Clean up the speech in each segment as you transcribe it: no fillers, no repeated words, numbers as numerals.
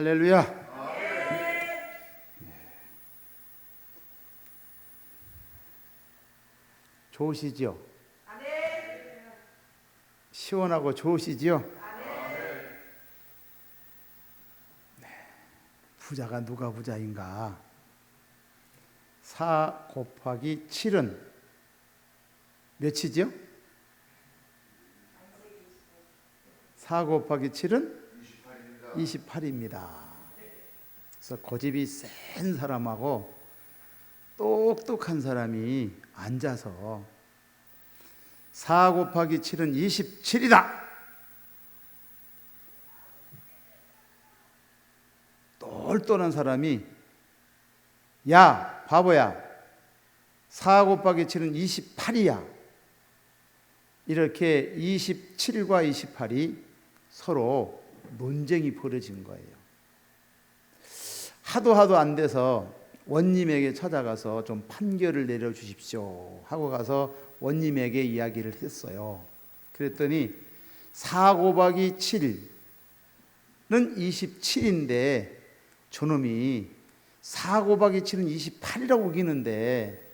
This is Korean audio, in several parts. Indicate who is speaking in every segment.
Speaker 1: 할렐루야. 좋으시지요? 시원하고 좋으시지요? 부자가 누가 부자인가? 4 곱하기 7은 몇이죠? 4 곱하기 7은 28입니다. 그래서 고집이 센 사람하고 똑똑한 사람이 앉아서 4 곱하기 7은 27이다. 똘똘한 사람이 야 바보야 4 곱하기 7은 28이야. 이렇게 27과 28이 서로 논쟁이 벌어진 거예요. 하도 안 돼서 원님에게 찾아가서 좀 판결을 내려주십시오 하고 가서 원님에게 이야기를 했어요. 그랬더니 4 곱하기 7은 27인데 저놈이 4 곱하기 7은 28이라고 우기는데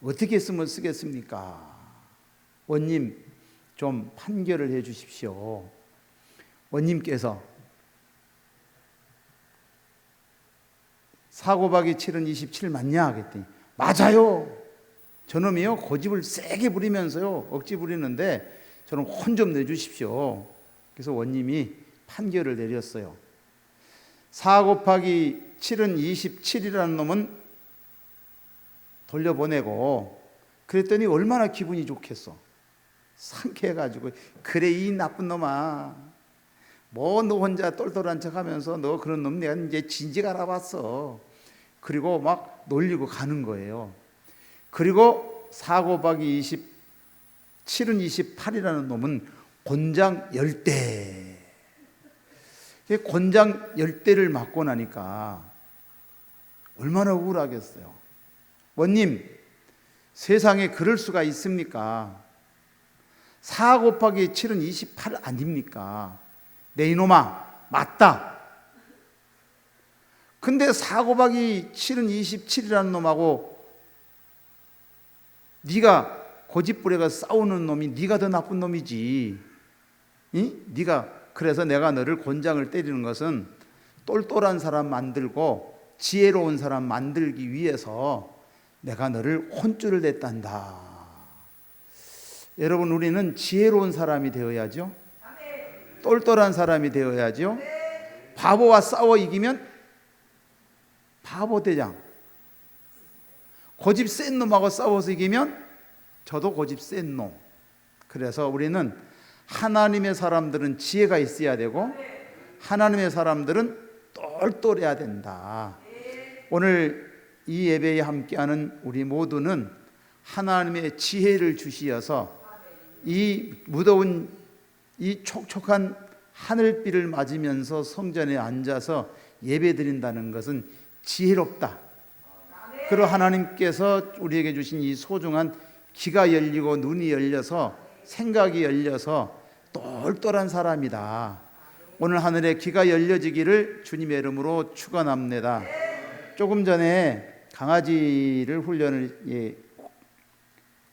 Speaker 1: 어떻게 쓰면 쓰겠습니까? 원님 좀 판결을 해 주십시오. 원님께서 4 곱하기 7은 27 맞냐? 그랬더니 맞아요. 저놈이요 고집을 세게 부리면서요 억지 부리는데 저는 혼 좀 내주십시오. 그래서 원님이 판결을 내렸어요. 4 곱하기 7은 27이라는 놈은 돌려보내고 그랬더니 얼마나 기분이 좋겠어. 상쾌해가지고 그래 이 나쁜 놈아 뭐 너 혼자 똘똘한 척하면서 너 그런 놈 내가 이제 진즉 알아봤어. 그리고 막 놀리고 가는 거예요. 그리고 4 곱하기 27은 28이라는 놈은 곤장 10대. 곤장 10대를 맞고 나니까 얼마나 우울하겠어요. 원님 세상에 그럴 수가 있습니까? 4 곱하기 7은 28 아닙니까? 내 이놈아 맞다. 근데 4 곱하기 7은 27이라는 놈하고 네가 고집부려가 싸우는 놈이 네가 더 나쁜 놈이지. 네가 그래서 내가 너를 곤장을 때리는 것은 똘똘한 사람 만들고 지혜로운 사람 만들기 위해서 내가 너를 혼쭐을 냈단다. 여러분 우리는 지혜로운 사람이 되어야죠. 똘똘한 사람이 되어야죠. 바보와 싸워 이기면 바보 대장. 고집 센 놈하고 싸워서 이기면 저도 고집 센 놈. 그래서 우리는 하나님의 사람들은 지혜가 있어야 되고 하나님의 사람들은 똘똘해야 된다. 오늘 이 예배에 함께하는 우리 모두는 하나님의 지혜를 주시어서 이 무더운 이 촉촉한 하늘비를 맞으면서 성전에 앉아서 예배 드린다는 것은 지혜롭다. 그리고 하나님께서 우리에게 주신 이 소중한 귀가 열리고 눈이 열려서 생각이 열려서 똘똘한 사람이다. 오늘 하늘에 귀가 열려지기를 주님의 이름으로 축원합니다. 조금 전에 강아지를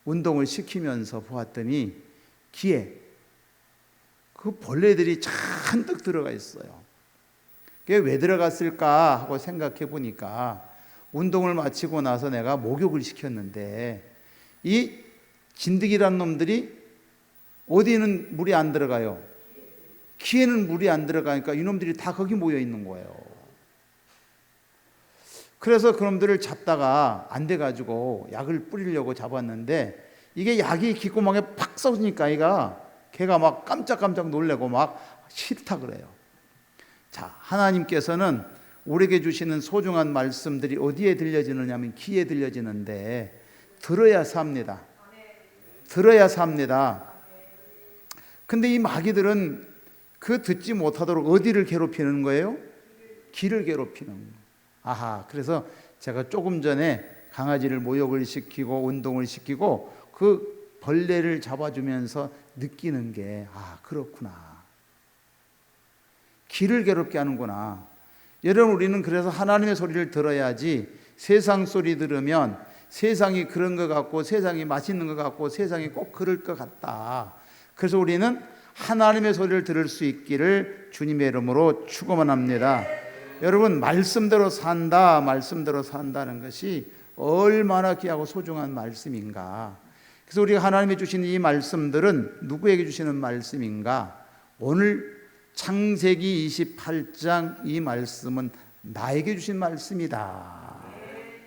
Speaker 1: 운동을 시키면서 보았더니 귀에 그 벌레들이 잔뜩 들어가 있어요. 그게 왜 들어갔을까 하고 생각해 보니까 운동을 마치고 나서 내가 목욕을 시켰는데 이 진드기란 놈들이 어디는 물이 안 들어가요. 귀에는 물이 안 들어가니까 이놈들이 다 거기 모여 있는 거예요. 그래서 그놈들을 잡다가 안 돼가지고 약을 뿌리려고 잡았는데 이게 약이 귓구멍에 팍 쏘니까 걔가 막 깜짝깜짝 놀래고 막 싫다 그래요. 자, 하나님께서는 우리에게 주시는 소중한 말씀들이 어디에 들려지느냐 하면 귀에 들려지는데 들어야 삽니다. 들어야 삽니다. 근데 이 마귀들은 그 듣지 못하도록 어디를 괴롭히는 거예요? 귀를 괴롭히는 거예요. 아하, 그래서 제가 조금 전에 강아지를 모욕을 시키고 운동을 시키고 그 벌레를 잡아주면서 느끼는 게 그렇구나. 귀를 괴롭게 하는구나. 여러분, 우리는 그래서 하나님의 소리를 들어야지 세상 소리 들으면 세상이 그런 것 같고 세상이 맛있는 것 같고 세상이 꼭 그럴 것 같다. 그래서 우리는 하나님의 소리를 들을 수 있기를 주님의 이름으로 축원합니다. 여러분, 말씀대로 산다, 말씀대로 산다는 것이 얼마나 귀하고 소중한 말씀인가. 그래서 우리가 하나님이 주신 이 말씀들은 누구에게 주시는 말씀인가? 오늘 창세기 28장 이 말씀은 나에게 주신 말씀이다.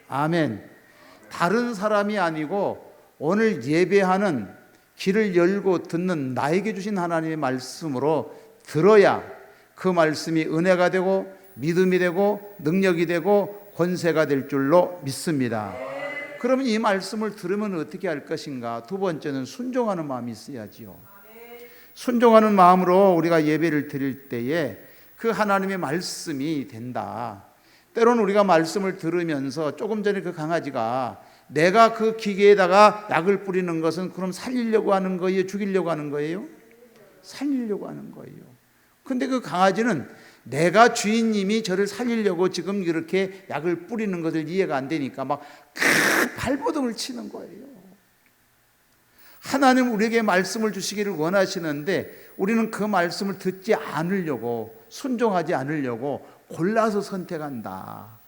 Speaker 1: 아멘. 다른 사람이 아니고 오늘 예배하는 귀를 열고 듣는 나에게 주신 하나님의 말씀으로 들어야 그 말씀이 은혜가 되고 믿음이 되고 능력이 되고 권세가 될 줄로 믿습니다. 그러면 이 말씀을 들으면 어떻게 할 것인가? 두 번째는 순종하는 마음이 있어야지요. 순종하는 마음으로 우리가 예배를 드릴 때에 그 하나님의 말씀이 된다. 때로는 우리가 말씀을 들으면서 조금 전에 그 강아지가 내가 그 기계에다가 약을 뿌리는 것은 그럼 살리려고 하는 거예요? 죽이려고 하는 거예요? 살리려고 하는 거예요. 근데 그 강아지는 내가 주인님이 저를 살리려고 지금 이렇게 약을 뿌리는 것을 이해가 안 되니까 막 발버둥을 치는 거예요. 하나님 우리에게 말씀을 주시기를 원하시는데 우리는 그 말씀을 듣지 않으려고, 순종하지 않으려고 골라서 선택한다.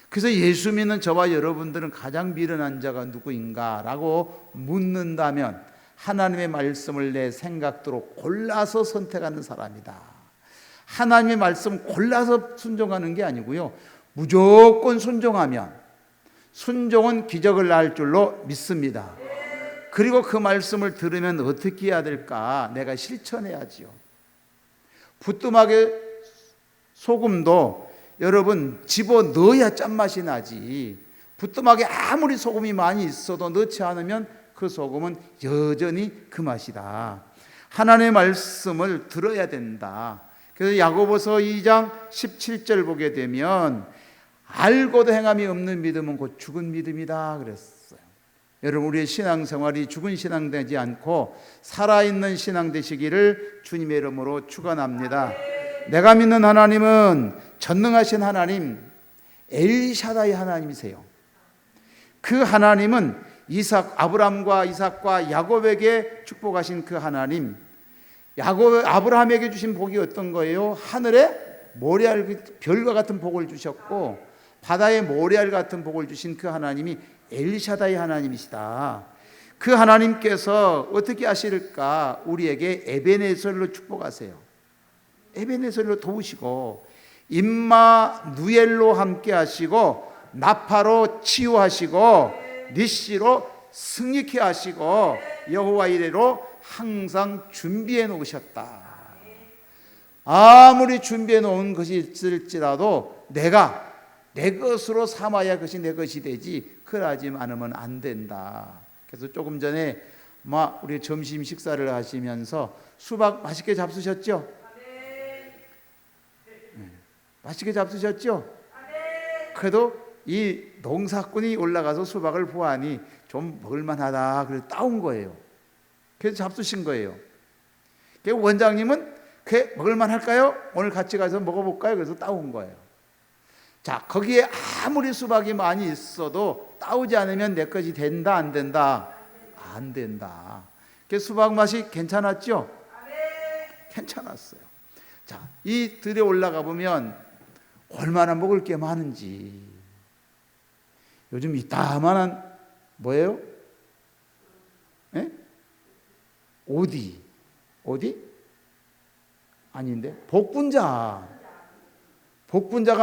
Speaker 1: 그래서 예수 믿는 저와 여러분들은 가장 미련한 자가 누구인가 라고 묻는다면 하나님의 말씀을 내 생각대로 골라서 선택하는 사람이다. 하나님의 말씀 골라서 순종하는 게 아니고요, 무조건 순종하면 순종은 기적을 낳을 줄로 믿습니다. 그리고 그 말씀을 들으면 어떻게 해야 될까? 내가 실천해야지요. 부뚜막에 소금도 여러분 집어넣어야 짠맛이 나지, 부뚜막에 아무리 소금이 많이 있어도 넣지 않으면 그 소금은 여전히 그 맛이다. 하나님의 말씀을 들어야 된다. 그래서 야고보서 2장 17절 보게 되면 알고도 행함이 없는 믿음은 곧 죽은 믿음이다 그랬어요. 여러분, 우리의 신앙생활이 죽은 신앙 되지 않고 살아있는 신앙 되시기를 주님의 이름으로 축원합니다. 내가 믿는 하나님은 전능하신 하나님, 엘샤다이 하나님이세요. 그 하나님은 아브람과 이삭과 야곱에게 축복하신 그 하나님, 아브라함에게 주신 복이 어떤 거예요? 하늘에 모래알 별과 같은 복을 주셨고 바다에 모래알 같은 복을 주신 그 하나님이 엘샤다이 하나님이시다. 그 하나님께서 어떻게 하실까? 우리에게 에베네셀로 축복하세요. 에베네셀로 도우시고 임마누엘로 함께 하시고 나파로 치유하시고 니시로 승리케 하시고 여호와 이레로 항상 준비해 놓으셨다. 아무리 준비해 놓은 것이 있을지라도 내가 내 것으로 삼아야 그것이 내 것이 되지, 그러지 않으면 안 된다. 그래서 조금 전에 우리 점심 식사를 하시면서 수박 맛있게 잡수셨죠? 맛있게 잡수셨죠? 그래도 이 농사꾼이 올라가서 수박을 보아하니 좀 먹을만하다 그래서 따온 거예요. 그래서 잡수신 거예요. 원장님은 그게 먹을만할까요? 오늘 같이 가서 먹어볼까요? 그래서 따온 거예요. 자, 거기에 아무리 수박이 많이 있어도 따오지 않으면 내 것이 된다 안 된다? 안 된다. 그 수박 맛이 괜찮았죠? 괜찮았어요. 자, 이 들에 올라가 보면 얼마나 먹을 게 많은지. 요즘 이따만한 뭐예요? 오디 아닌데 복분자가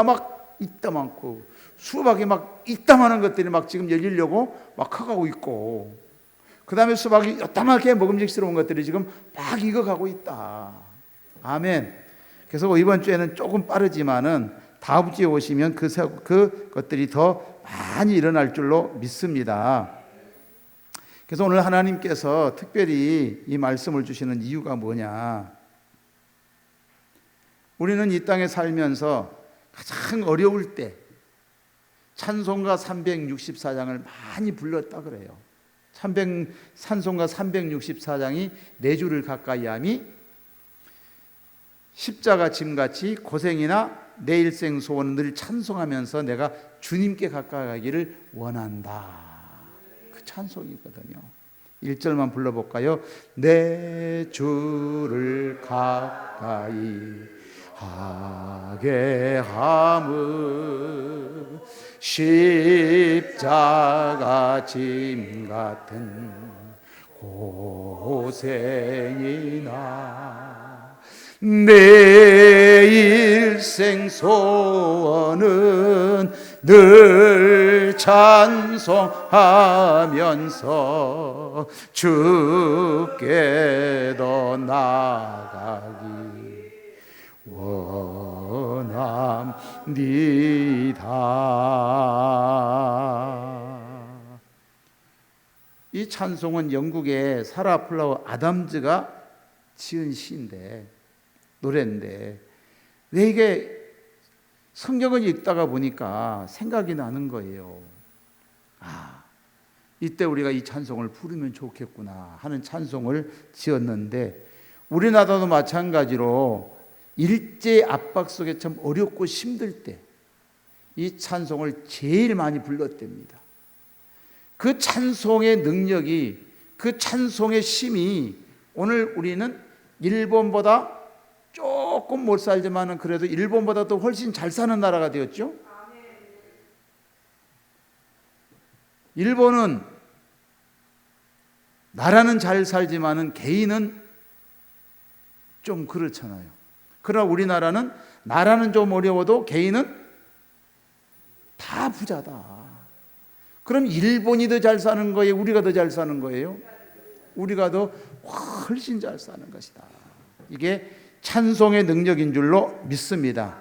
Speaker 1: 막 이따만고 수박이 막 이따만한 것들이 막 지금 열리려고 막 커가고 있고, 그 다음에 수박이 이따만하게 먹음직스러운 것들이 지금 막 익어가고 있다. 아멘. 그래서 이번 주에는 조금 빠르지만은 다음 주에 오시면 그 것들이 더 많이 일어날 줄로 믿습니다. 그래서 오늘 하나님께서 특별히 이 말씀을 주시는 이유가 뭐냐? 우리는 이 땅에 살면서 가장 어려울 때 찬송가 364장을 많이 불렀다 그래요. 찬송가 364장이 4주를 가까이 함이 십자가 짐같이 고생이나 내 일생 소원은 늘 찬송하면서 내가 주님께 가까이가기를 원한다. 그 찬송이거든요. 1절만 불러볼까요? 내 주를 가까이 하게 함은 십자가 짐 같은 고생이나 내 일생 소원은 늘 찬송하면서 주께 더 나아가기 원합니다. 이 찬송은 영국의 사라 플라워 아담즈가 지은 시인데, 노래인데, 왜 이게 성경을 읽다가 보니까 생각이 나는 거예요. 이때 우리가 이 찬송을 부르면 좋겠구나 하는 찬송을 지었는데, 우리나라도 마찬가지로 일제 압박 속에 참 어렵고 힘들 때 이 찬송을 제일 많이 불렀답니다. 그 찬송의 능력이, 그 찬송의 힘이, 오늘 우리는 일본보다 조금 못 살지만은 그래도 일본보다 도 훨씬 잘 사는 나라가 되었죠. 일본은 나라는 잘 살지만은 개인은 좀 그렇잖아요. 그러나 우리나라는 나라는 좀 어려워도 개인은 다 부자다. 그럼 일본이 더 잘 사는 거예요? 우리가 더 잘 사는 거예요? 우리가 더 훨씬 잘 사는 것이다. 이게 찬송의 능력인 줄로 믿습니다.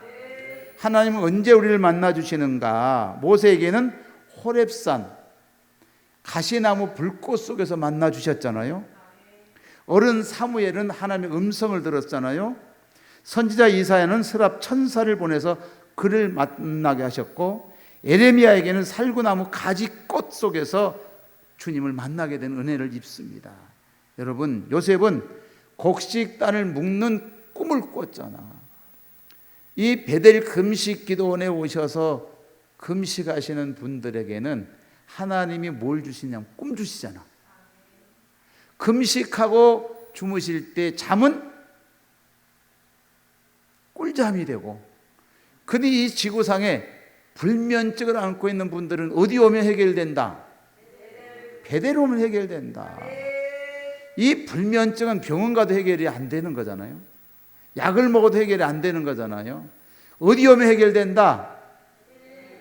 Speaker 1: 하나님은 언제 우리를 만나 주시는가? 모세에게는 호렙산 가시나무 불꽃 속에서 만나 주셨잖아요. 어른 사무엘은 하나님의 음성을 들었잖아요. 선지자 이사야는 스랍 천사를 보내서 그를 만나게 하셨고, 에레미야에게는 살구나무 가지꽃 속에서 주님을 만나게 된 은혜를 입습니다. 여러분, 요셉은 곡식단을 묶는 꿈을 꿨잖아. 이 베델 금식 기도원에 오셔서 금식하시는 분들에게는 하나님이 뭘 주시냐면 꿈 주시잖아. 금식하고 주무실 때 잠은 꿀잠이 되고, 근데 이 지구상에 불면증을 안고 있는 분들은 어디 오면 해결된다? 베델 오면 해결된다. 이 불면증은 병원 가도 해결이 안 되는 거잖아요. 약을 먹어도 해결이 안 되는 거잖아요. 어디 오면 해결된다?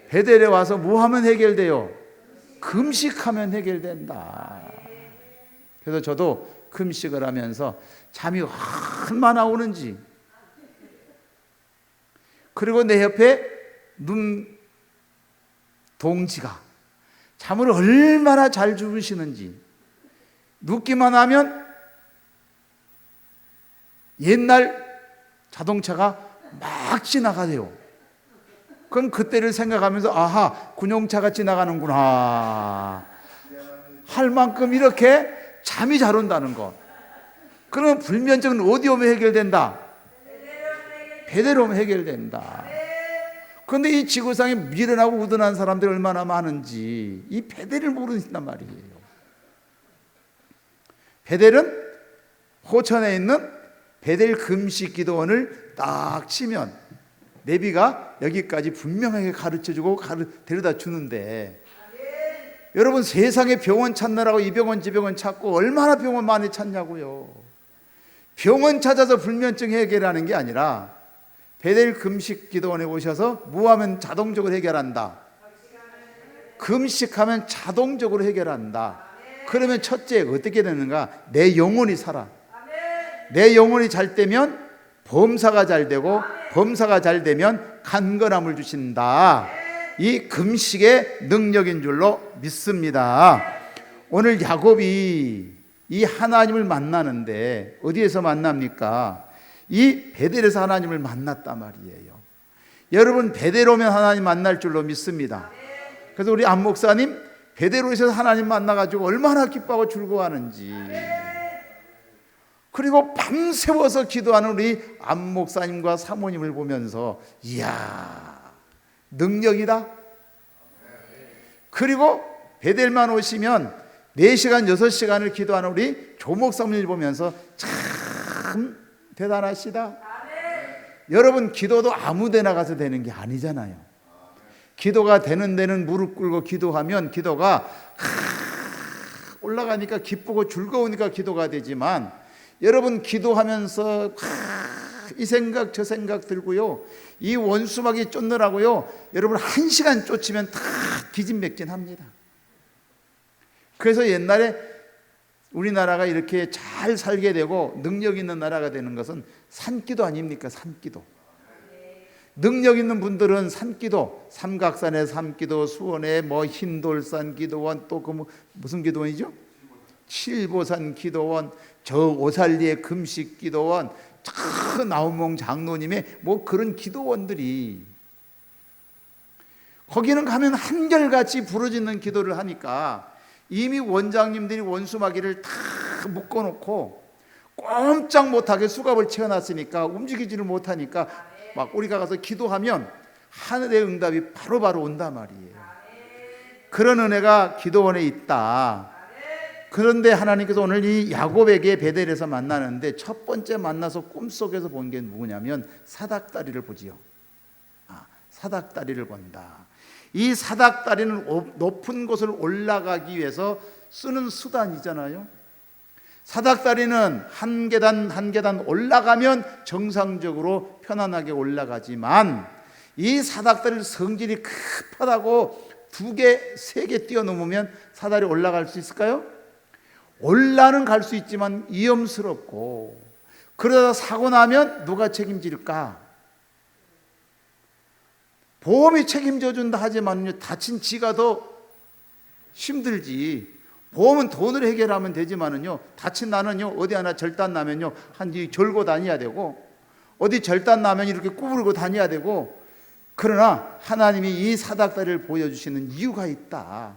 Speaker 1: 베델에 와서 뭐 하면 해결돼요? 금식하면 해결된다. 그래서 저도 금식을 하면서 잠이 얼마나 오는지, 그리고 내 옆에 동지가 잠을 얼마나 잘 주무시는지, 눕기만 하면 옛날 자동차가 막 지나가요. 그럼 그때를 생각하면서 아하, 군용차가 지나가는구나 할 만큼 이렇게 잠이 잘 온다는 것. 그러면 불면증은 어디 오면 해결된다? 베델로 오면 해결된다. 그런데 이 지구상에 미련하고 우둔한 사람들이 얼마나 많은지 이 베델을 모른단 말이에요. 베델은 호천에 있는 베델 금식 기도원을 딱 치면 내비가 여기까지 분명하게 가르쳐주고 데려다 주는데, 여러분 세상에 병원 찾느라고 이 병원 저 병원 찾고 얼마나 병원 많이 찾냐고요. 병원 찾아서 불면증 해결하는 게 아니라 베델 금식 기도원에 오셔서 뭐 하면 자동적으로 해결한다? 금식하면 자동적으로 해결한다. 그러면 첫째 어떻게 되는가? 내 영혼이 살아. 내 영혼이 잘 되면 범사가 잘 되고, 범사가 잘 되면 간건함을 주신다. 이 금식의 능력인 줄로 믿습니다. 오늘 야곱이 이 하나님을 만나는데 어디에서 만납니까? 이 베델에서 하나님을 만났단 말이에요. 여러분 베델 오면 하나님 만날 줄로 믿습니다. 그래서 우리 안 목사님 베델 오셔서 하나님 만나가지고 얼마나 기뻐하고 즐거워하는지. 그리고 밤새워서 기도하는 우리 안 목사님과 사모님을 보면서 이야, 능력이다. 그리고 베델만 오시면 4시간 6시간을 기도하는 우리 조 목사님을 보면서 참 대단하시다. 여러분, 기도도 아무 데나 가서 되는 게 아니잖아요. 기도가 되는 데는 무릎 꿇고 기도하면 기도가 올라가니까 기쁘고 즐거우니까 기도가 되지만, 여러분 기도하면서 이 생각 저 생각 들고요, 이 원수막이 쫓느라고요, 여러분 1시간 쫓으면 다 기진맥진합니다. 그래서 옛날에 우리나라가 이렇게 잘 살게 되고 능력 있는 나라가 되는 것은 산기도 아닙니까? 산기도. 능력 있는 분들은 산기도, 삼각산의 산기도, 수원의 흰돌산 기도원, 또 무슨 기도원이죠? 칠보산 기도원, 저 오살리의 금식 기도원, 저 나우몽 장로님의 그런 기도원들이, 거기는 가면 한결같이 부르짖는 기도를 하니까 이미 원장님들이 원수마귀를 다 묶어놓고 꼼짝 못하게 수갑을 채워놨으니까 움직이지를 못하니까 막 우리가 가서 기도하면 하늘의 응답이 바로바로 온단 말이에요. 그런 은혜가 기도원에 있다. 그런데 하나님께서 오늘 이 야곱에게 베델에서 만나는데 첫 번째 만나서 꿈속에서 본 게 누구냐면 사닥다리를 보지요. 사닥다리를 본다. 이 사닥다리는 높은 곳을 올라가기 위해서 쓰는 수단이잖아요. 사닥다리는 한 계단 한 계단 올라가면 정상적으로 편안하게 올라가지만, 이 사닥다리 성질이 급하다고 2개, 3개 뛰어넘으면 사다리 올라갈 수 있을까요? 올라는 갈 수 있지만 위험스럽고, 그러다 사고 나면 누가 책임질까? 보험이 책임져 준다 하지만 다친 지가 더 힘들지. 보험은 돈으로 해결하면 되지만은요, 다친 나는요, 어디 하나 절단 나면요, 한뒤 절고 다녀야 되고, 어디 절단 나면 이렇게 구부르고 다녀야 되고. 그러나 하나님이 이 사닥다리를 보여주시는 이유가 있다.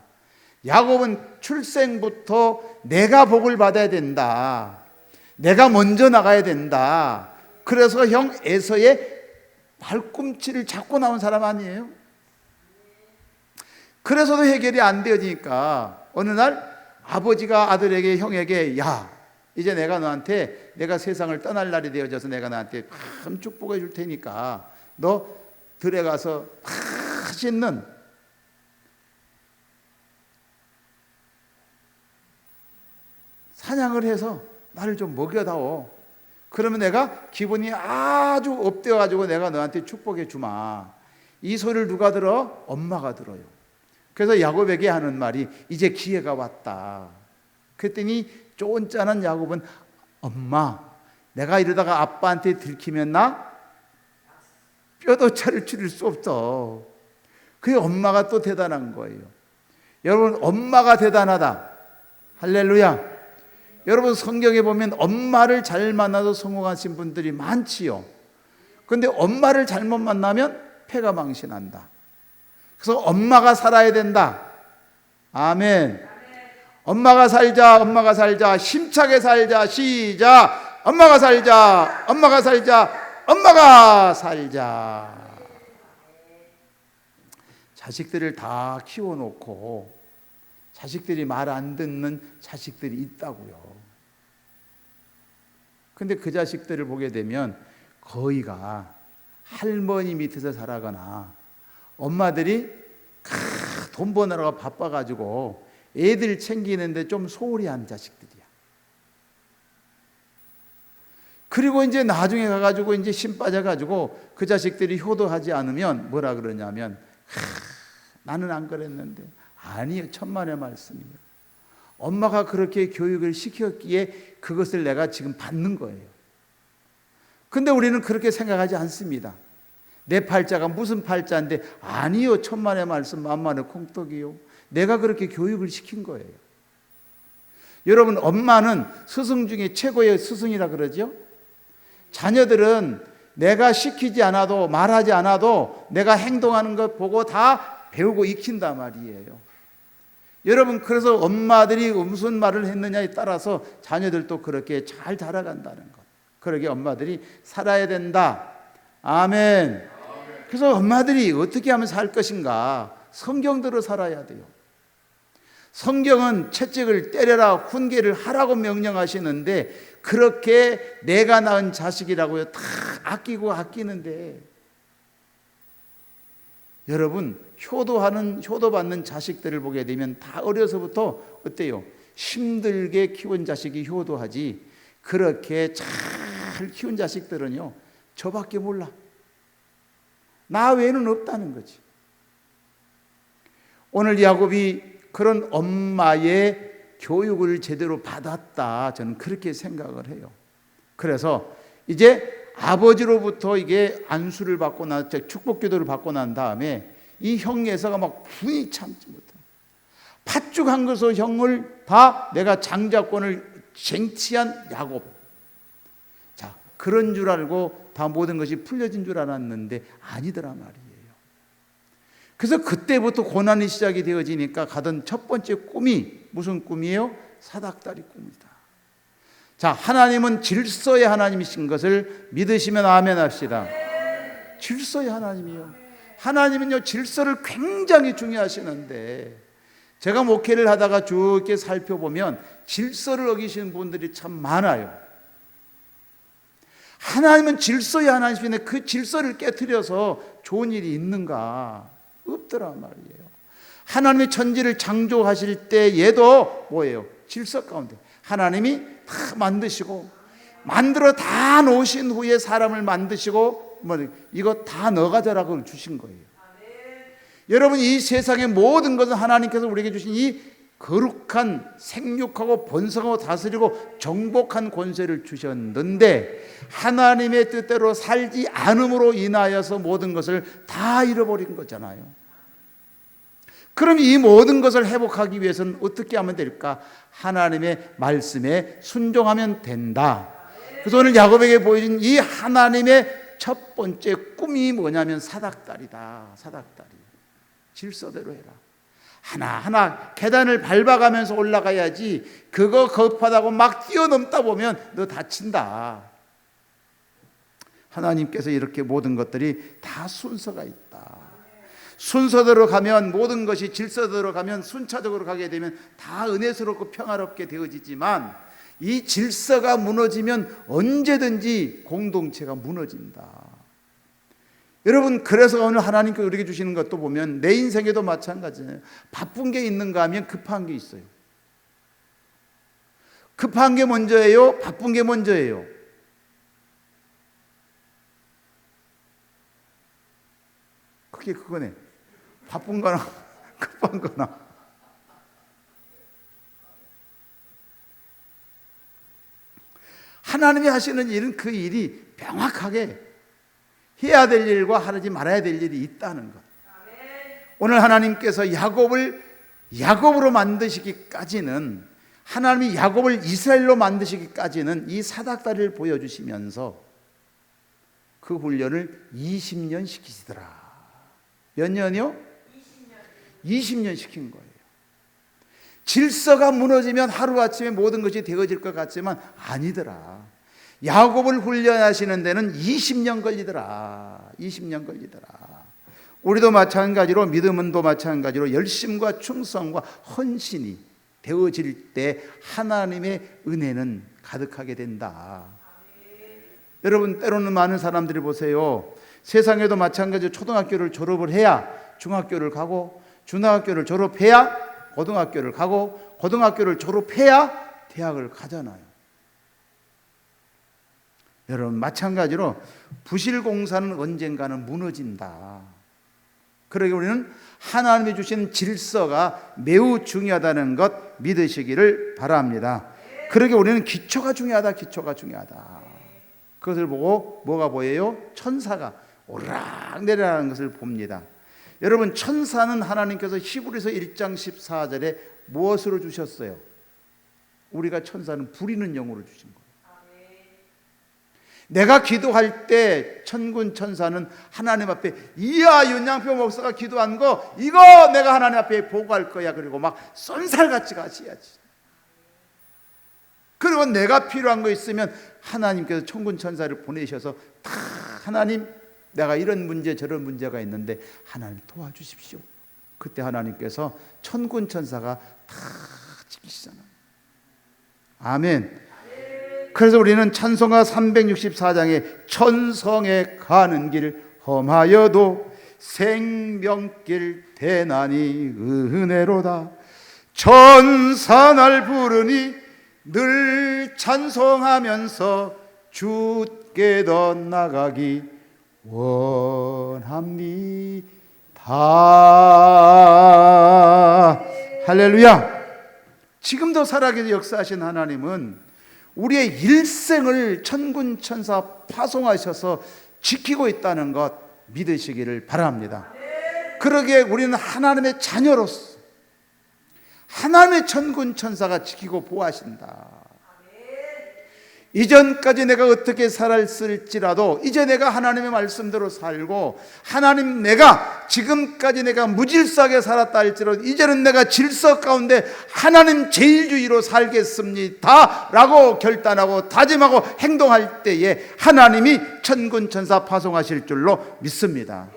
Speaker 1: 야곱은 출생부터 내가 복을 받아야 된다, 내가 먼저 나가야 된다. 그래서 형 에서의 발꿈치를 잡고 나온 사람 아니에요? 그래서도 해결이 안 되어지니까 어느 날 아버지가 아들에게, 형에게, 야, 이제 내가 너한테, 내가 세상을 떠날 날이 되어져서 내가 너한테 참 축복해 줄 테니까 너 들에 가서 맛있는 사냥을 해서 나를 좀 먹여다오. 그러면 내가 기분이 아주 업되어가지고 내가 너한테 축복해 주마. 이 소리를 누가 들어? 엄마가 들어요. 그래서 야곱에게 하는 말이, 이제 기회가 왔다. 그랬더니 쫀짠한 야곱은, 엄마, 내가 이러다가 아빠한테 들키면 나 뼈도 차를 줄일 수 없어. 그게 엄마가 또 대단한 거예요. 여러분, 엄마가 대단하다. 할렐루야. 여러분, 성경에 보면 엄마를 잘 만나서 성공하신 분들이 많지요. 그런데 엄마를 잘못 만나면 패가 망신한다. 그래서 엄마가 살아야 된다. 아멘. 엄마가 살자, 엄마가 살자, 힘차게 살자. 시작. 엄마가 살자, 엄마가 살자, 엄마가 살자. 자식들을 다 키워놓고 자식들이 말 안 듣는 자식들이 있다고요. 근데 그 자식들을 보게 되면 거의가 할머니 밑에서 자라거나, 엄마들이 돈 버느라고 바빠가지고 애들 챙기는데 좀 소홀히 하는 자식들이야. 그리고 이제 나중에 가가지고 이제 심 빠져가지고 그 자식들이 효도하지 않으면 뭐라 그러냐면, 나는 안 그랬는데. 아니요, 천만의 말씀이에요. 엄마가 그렇게 교육을 시켰기에 그것을 내가 지금 받는 거예요. 근데 우리는 그렇게 생각하지 않습니다. 내 팔자가 무슨 팔자인데. 아니요, 천만의 말씀 만만의 콩떡이요. 내가 그렇게 교육을 시킨 거예요. 여러분, 엄마는 스승 중에 최고의 스승이라 그러죠. 자녀들은 내가 시키지 않아도, 말하지 않아도 내가 행동하는 것 보고 다 배우고 익힌단 말이에요. 여러분, 그래서 엄마들이 무슨 말을 했느냐에 따라서 자녀들도 그렇게 잘 자라간다는 것. 그러게 엄마들이 살아야 된다. 아멘. 그래서 엄마들이 어떻게 하면 살 것인가? 성경대로 살아야 돼요. 성경은 채찍을 때려라, 훈계를 하라고 명령하시는데 그렇게 내가 낳은 자식이라고요 다 아끼고 아끼는데, 여러분, 효도받는 자식들을 보게 되면 다 어려서부터 어때요? 힘들게 키운 자식이 효도하지, 그렇게 잘 키운 자식들은요 저밖에 몰라. 나 외에는 없다는 거지. 오늘 야곱이 그런 엄마의 교육을 제대로 받았다, 저는 그렇게 생각을 해요. 그래서 이제 아버지로부터 이게 안수를 받고 축복 기도를 받고 난 다음에 이 형 예서가 막 분이 참지 못해. 팥죽한 것으로 형을 다 내가 장자권을 쟁취한 야곱. 자, 그런 줄 알고 다 모든 것이 풀려진 줄 알았는데 아니더라 말이에요. 그래서 그때부터 고난이 시작이 되어지니까 가던 첫 번째 꿈이 무슨 꿈이에요? 사닥다리 꿈이다. 자, 하나님은 질서의 하나님이신 것을 믿으시면 아멘 합시다. 질서의 하나님이요. 하나님은요 질서를 굉장히 중요하시는데, 제가 목회를 하다가 쭉 이렇게 살펴보면 질서를 어기시는 분들이 참 많아요. 하나님은 질서의 하나님이신데 그 질서를 깨트려서 좋은 일이 있는가? 없더라 말이에요. 하나님의 천지를 창조하실 때에도 뭐예요? 질서 가운데 하나님이 다 만드시고, 만들어 다 놓으신 후에 사람을 만드시고 이거 다 너가져라고 주신 거예요. 여러분, 이 세상의 모든 것은 하나님께서 우리에게 주신 이 거룩한 생육하고 번성하고 다스리고 정복한 권세를 주셨는데, 하나님의 뜻대로 살지 않음으로 인하여서 모든 것을 다 잃어버린 거잖아요. 그럼 이 모든 것을 회복하기 위해서는 어떻게 하면 될까? 하나님의 말씀에 순종하면 된다. 그래서 오늘 야곱에게 보여준 이 하나님의 첫 번째 꿈이 뭐냐면 사닥다리다. 사닥다리. 질서대로 해라. 하나하나 계단을 밟아가면서 올라가야지, 그거 급하다고 막 뛰어넘다 보면 너 다친다. 하나님께서 이렇게 모든 것들이 다 순서가 있다. 순서대로 가면, 모든 것이 질서대로 가면, 순차적으로 가게 되면 다 은혜스럽고 평화롭게 되어지지만, 이 질서가 무너지면 언제든지 공동체가 무너진다. 여러분, 그래서 오늘 하나님께서 우리에게 주시는 것도 보면 내 인생에도 마찬가지예요. 바쁜 게 있는가 하면 급한 게 있어요. 급한 게 먼저예요? 바쁜 게 먼저예요? 그게 그거네. 바쁜 거나 급한 거나. 하나님이 하시는 일은 그 일이 명확하게 해야 될 일과 하지 말아야 될 일이 있다는 것. 오늘 하나님께서 야곱으로 만드시기까지는, 하나님이 야곱을 이스라엘로 만드시기까지는 이 사닥다리를 보여주시면서 그 훈련을 20년 시키시더라. 몇 년이요? 20년 시킨 거예요. 질서가 무너지면 하루아침에 모든 것이 되어질 것 같지만 아니더라. 야곱을 훈련하시는 데는 20년 걸리더라. 20년 걸리더라. 우리도 마찬가지로, 믿음은도 마찬가지로 열심과 충성과 헌신이 되어질 때 하나님의 은혜는 가득하게 된다. 여러분, 때로는 많은 사람들이 보세요. 세상에도 마찬가지로 초등학교를 졸업을 해야 중학교를 가고, 중학교를 졸업해야 고등학교를 가고, 고등학교를 졸업해야 대학을 가잖아요. 여러분, 마찬가지로 부실공사는 언젠가는 무너진다. 그러기 우리는 하나님이 주신 질서가 매우 중요하다는 것 믿으시기를 바랍니다. 그러기 우리는 기초가 중요하다. 기초가 중요하다. 그것을 보고 뭐가 보여요? 천사가 오르락내리락하는 것을 봅니다. 여러분, 천사는 하나님께서 히브리서 1장 14절에 무엇으로 주셨어요? 우리가 천사는 부리는 영으로 주신 거예요. 내가 기도할 때 천군 천사는 하나님 앞에 이야 윤양표 목사가 기도한 거 이거 내가 하나님 앞에 보고할 거야. 그리고 막 쏜살같이 가셔야지. 그리고 내가 필요한 거 있으면 하나님께서 천군 천사를 보내셔서 다 하나님 내가 이런 문제 저런 문제가 있는데 하나님 도와주십시오. 그때 하나님께서 천군 천사가 다 지키시잖아요. 아멘. 그래서 우리는 찬송가 364장에 천성에 가는 길 험하여도 생명길 대난이 은혜로다. 천사 날 부르니 늘 찬송하면서 주께 더 나가기 원합니다. 할렐루야. 지금도 살아계신 역사하신 하나님은 우리의 일생을 천군 천사 파송하셔서 지키고 있다는 것 믿으시기를 바랍니다. 그러기에 우리는 하나님의 자녀로서 하나님의 천군 천사가 지키고 보호하신다. 이전까지 내가 어떻게 살았을지라도 이제 내가 하나님의 말씀대로 살고 하나님 내가 지금까지 내가 무질서하게 살았다 할지라도 이제는 내가 질서 가운데 하나님 제일주의로 살겠습니다 라고 결단하고 다짐하고 행동할 때에 하나님이 천군 천사 파송하실 줄로 믿습니다.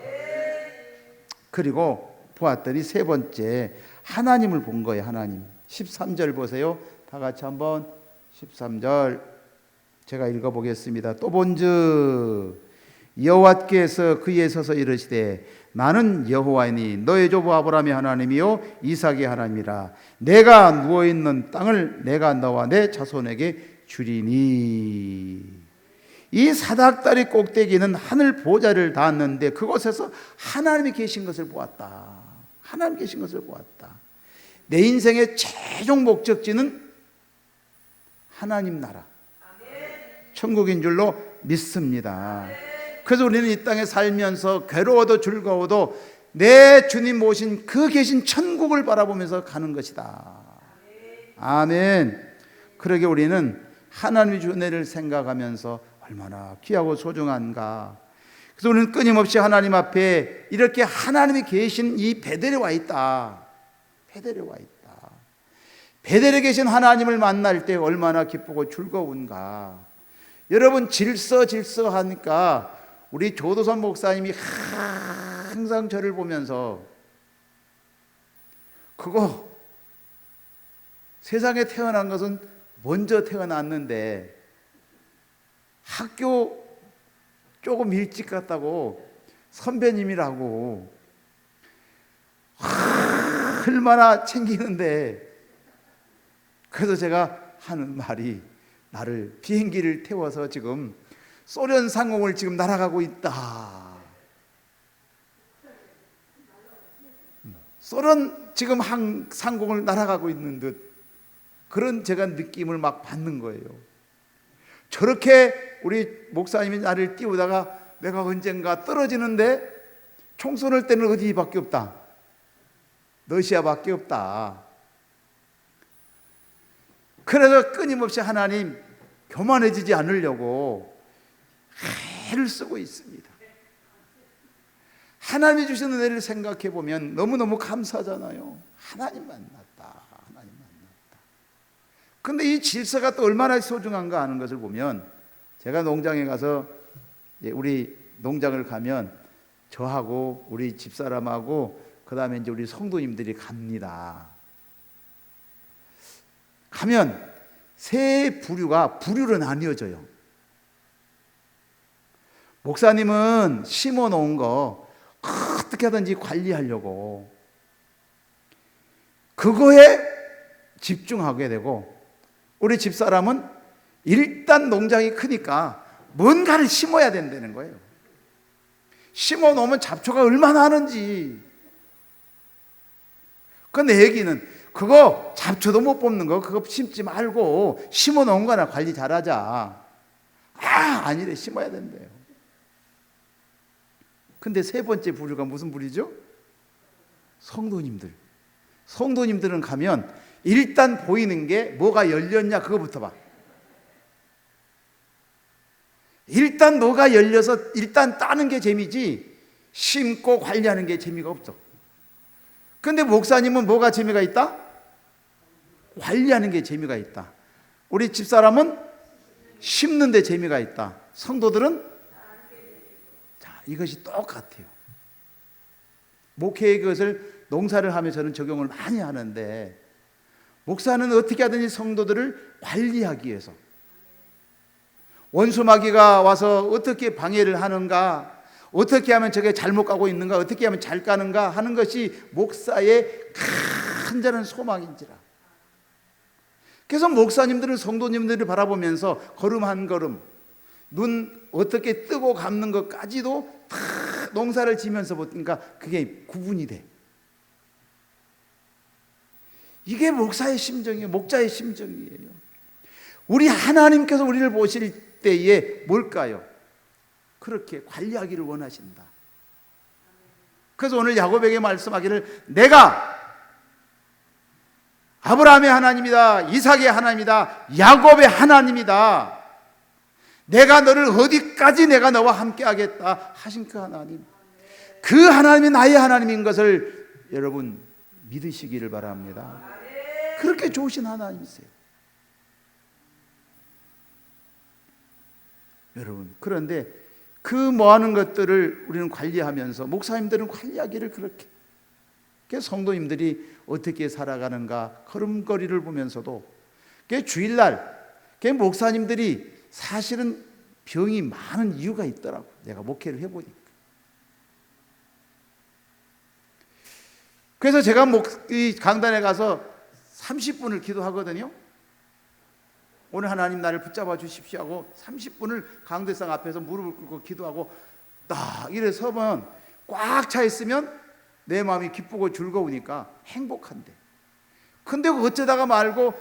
Speaker 1: 그리고 보았더니 세 번째 하나님을 본 거예요. 하나님 13절 보세요. 다 같이 한번 13절 제가 읽어보겠습니다. 또 본즉 여호와께서 그에 서서 이르시되 나는 여호와이니 너의 조부 아브라함의 하나님이요 이삭의 하나님이라. 내가 누워있는 땅을 내가 너와 내 자손에게 주리니. 이 사닥다리 꼭대기는 하늘 보좌를 닿았는데 그곳에서 하나님이 계신 것을 보았다. 하나님 계신 것을 보았다. 내 인생의 최종 목적지는 하나님 나라 천국인 줄로 믿습니다. 그래서 우리는 이 땅에 살면서 괴로워도 즐거워도 내 주님 모신 그 계신 천국을 바라보면서 가는 것이다. 아멘. 그러게 우리는 하나님의 은혜를 생각하면서 얼마나 귀하고 소중한가. 그래서 우리는 끊임없이 하나님 앞에 이렇게 하나님이 계신 이 베델에 와 있다. 베델에 와 있다. 베델에 계신 하나님을 만날 때 얼마나 기쁘고 즐거운가. 여러분 질서 하니까 우리 조도선 목사님이 항상 저를 보면서 그거 세상에 태어난 것은 먼저 태어났는데 학교 조금 일찍 갔다고 선배님이라고 얼마나 챙기는데. 그래서 제가 하는 말이 나를 비행기를 태워서 지금 소련 상공을 지금 날아가고 있다. 소련 지금 상공을 날아가고 있는 듯 그런 제가 느낌을 막 받는 거예요. 저렇게 우리 목사님이 나를 띄우다가 내가 언젠가 떨어지는데 총 쏘는 때는 어디밖에 없다. 러시아밖에 없다. 그래서 끊임없이 하나님 교만해지지 않으려고 애를 쓰고 있습니다. 하나님이 주신 은혜를 생각해 보면 너무너무 감사하잖아요. 하나님 만났다. 하나님 만났다. 근데 이 질서가 또 얼마나 소중한가 하는 것을 보면 제가 농장에 가서 우리 농장을 가면 저하고 우리 집사람하고 그 다음에 이제 우리 성도님들이 갑니다. 가면 세 부류가 부류로 나뉘어져요. 목사님은 심어 놓은 거 어떻게 하든지 관리하려고 그거에 집중하게 되고, 우리 집사람은 일단 농장이 크니까 뭔가를 심어야 된다는 거예요. 심어 놓으면 잡초가 얼마나 하는지. 그 내 얘기는 그거 잡초도 못 뽑는 거 그거 심지 말고 심어 놓은 거나 관리 잘하자. 아니래, 심어야 된대요. 근데 세 번째 부류가 무슨 부류죠? 성도님들. 성도님들은 가면 일단 보이는 게 뭐가 열렸냐 그거부터 봐. 일단 노가 열려서 일단 따는 게 재미지 심고 관리하는 게 재미가 없어. 근데 목사님은 뭐가 재미가 있다? 관리하는 게 재미가 있다. 우리 집사람은 심는 데 재미가 있다. 성도들은 자, 이것이 똑같아요. 목회의 것을 농사를 하며 저는 적용을 많이 하는데, 목사는 어떻게 하든지 성도들을 관리하기 위해서, 원수 마귀가 와서 어떻게 방해를 하는가, 어떻게 하면 저게 잘못 가고 있는가, 어떻게 하면 잘 가는가 하는 것이 목사의 간절한 소망인지라. 그래서 목사님들은 성도님들을 바라보면서 걸음 한 걸음, 눈 어떻게 뜨고 감는 것까지도 다 농사를 지면서 보니까 그게 구분이 돼. 이게 목사의 심정이에요. 목자의 심정이에요. 우리 하나님께서 우리를 보실 때에 뭘까요? 그렇게 관리하기를 원하신다. 그래서 오늘 야곱에게 말씀하기를, 내가 아브라함의 하나님이다, 이삭의 하나님이다, 야곱의 하나님이다, 내가 너를 어디까지 내가 너와 함께 하겠다 하신 그 하나님, 그 하나님이 나의 하나님인 것을 여러분 믿으시기를 바랍니다. 그렇게 좋으신 하나님이세요. 여러분, 그런데 그 뭐하는 것들을 우리는 관리하면서, 목사님들은 관리하기를 그렇게, 성도님들이 어떻게 살아가는가 걸음걸이를 보면서도, 주일날 목사님들이 사실은 병이 많은 이유가 있더라고. 내가 목회를 해보니까. 그래서 제가 이 강단에 가서 30분을 기도하거든요. 오늘 하나님 나를 붙잡아 주십시오 하고 30분을 강대상 앞에서 무릎을 꿇고 기도하고 딱 이래 서면, 꽉 차 있으면 내 마음이 기쁘고 즐거우니까 행복한데, 근데 어쩌다가 말고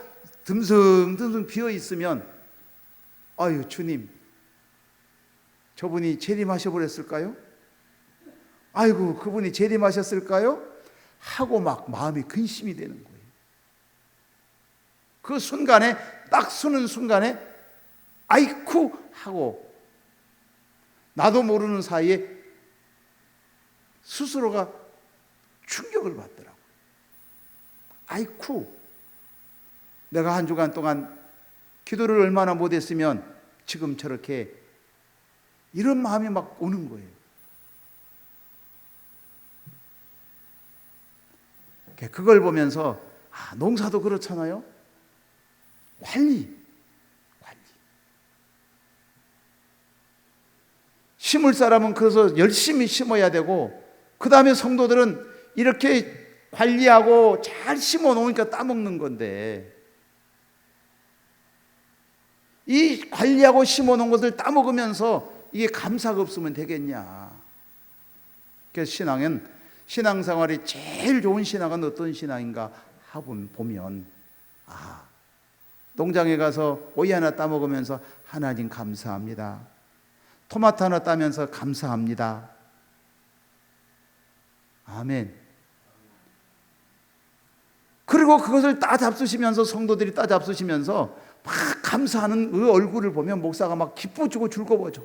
Speaker 1: 듬성듬성 비어 있으면, 아유 주님, 저분이 재림하셔버렸을까요? 아이고 그분이 재림하셨을까요? 하고 막 마음이 근심이 되는 거예요. 그 순간에, 딱 서는 순간에 아이쿠 하고 나도 모르는 사이에 스스로가 충격을 받더라고요. 아이쿠, 내가 한 주간 동안 기도를 얼마나 못했으면 지금 저렇게, 이런 마음이 막 오는 거예요. 그걸 보면서, 아, 농사도 그렇잖아요. 관리. 심을 사람은 그래서 열심히 심어야 되고, 그 다음에 성도들은 이렇게 관리하고 잘 심어 놓으니까 따먹는 건데, 이 관리하고 심어 놓은 것을 따먹으면서 이게 감사가 없으면 되겠냐. 그래서 신앙생활이 제일 좋은 신앙은 어떤 신앙인가 하고 보면, 아, 농장에 가서 오이 하나 따먹으면서 하나님 감사합니다. 토마토 하나 따면서 감사합니다. 아멘. 그리고 그것을 따잡수시면서, 성도들이 따잡수시면서 막 감사하는 그 얼굴을 보면 목사가 막 기뻐지고 즐거워져.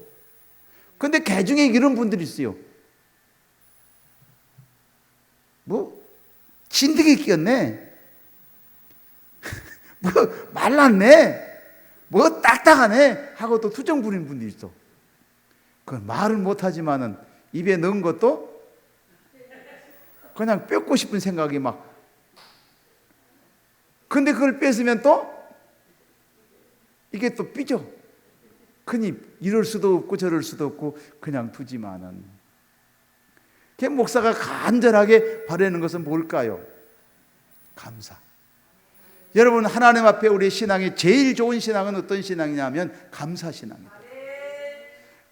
Speaker 1: 근데 개 중에 이런 분들이 있어요. 뭐 진드기 끼었네, 뭐 말랐네, 뭐 딱딱하네 하고 또 투정 부리는 분들이 있어. 그 말은 못하지만은 입에 넣은 것도 그냥 뺏고 싶은 생각이 막. 근데 그걸 뺏으면 또 이게 또 삐져. 그니 이럴 수도 없고 저럴 수도 없고 그냥 두지만은, 그 목사가 간절하게 바라는 것은 뭘까요? 감사. 여러분, 하나님 앞에 우리 신앙의 제일 좋은 신앙은 어떤 신앙이냐면 감사 신앙이다.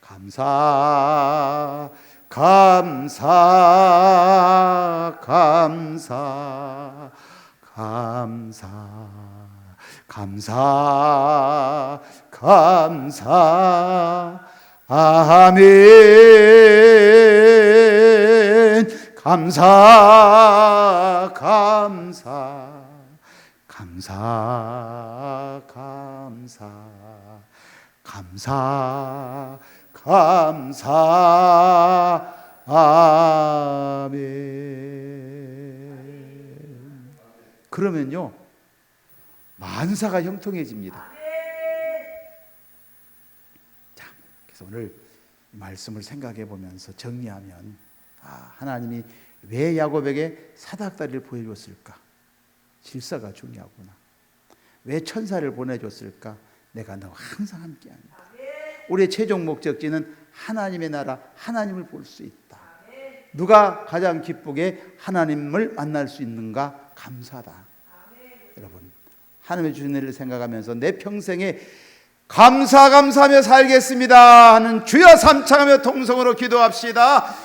Speaker 1: 감사, 감사, 감사, 감사, 감사, 감사, 아멘. 감사, 감사, 감사, 감사, 감사 감사 아멘. 그러면요 만사가 형통해집니다. 자, 그래서 오늘 이 말씀을 생각해 보면서 정리하면 하나님이 왜 야곱에게 사닥다리를 보여줬을까? 질서가 중요하구나. 왜 천사를 보내줬을까? 내가 너와 항상 함께한다. 우리의 최종 목적지는 하나님의 나라, 하나님을 볼 수 있다. 누가 가장 기쁘게 하나님을 만날 수 있는가? 감사다. 여러분, 하나님의 주신 일을 생각하면서 내 평생에 감사하며 살겠습니다 하는 주여 삼창하며 통성으로 기도합시다.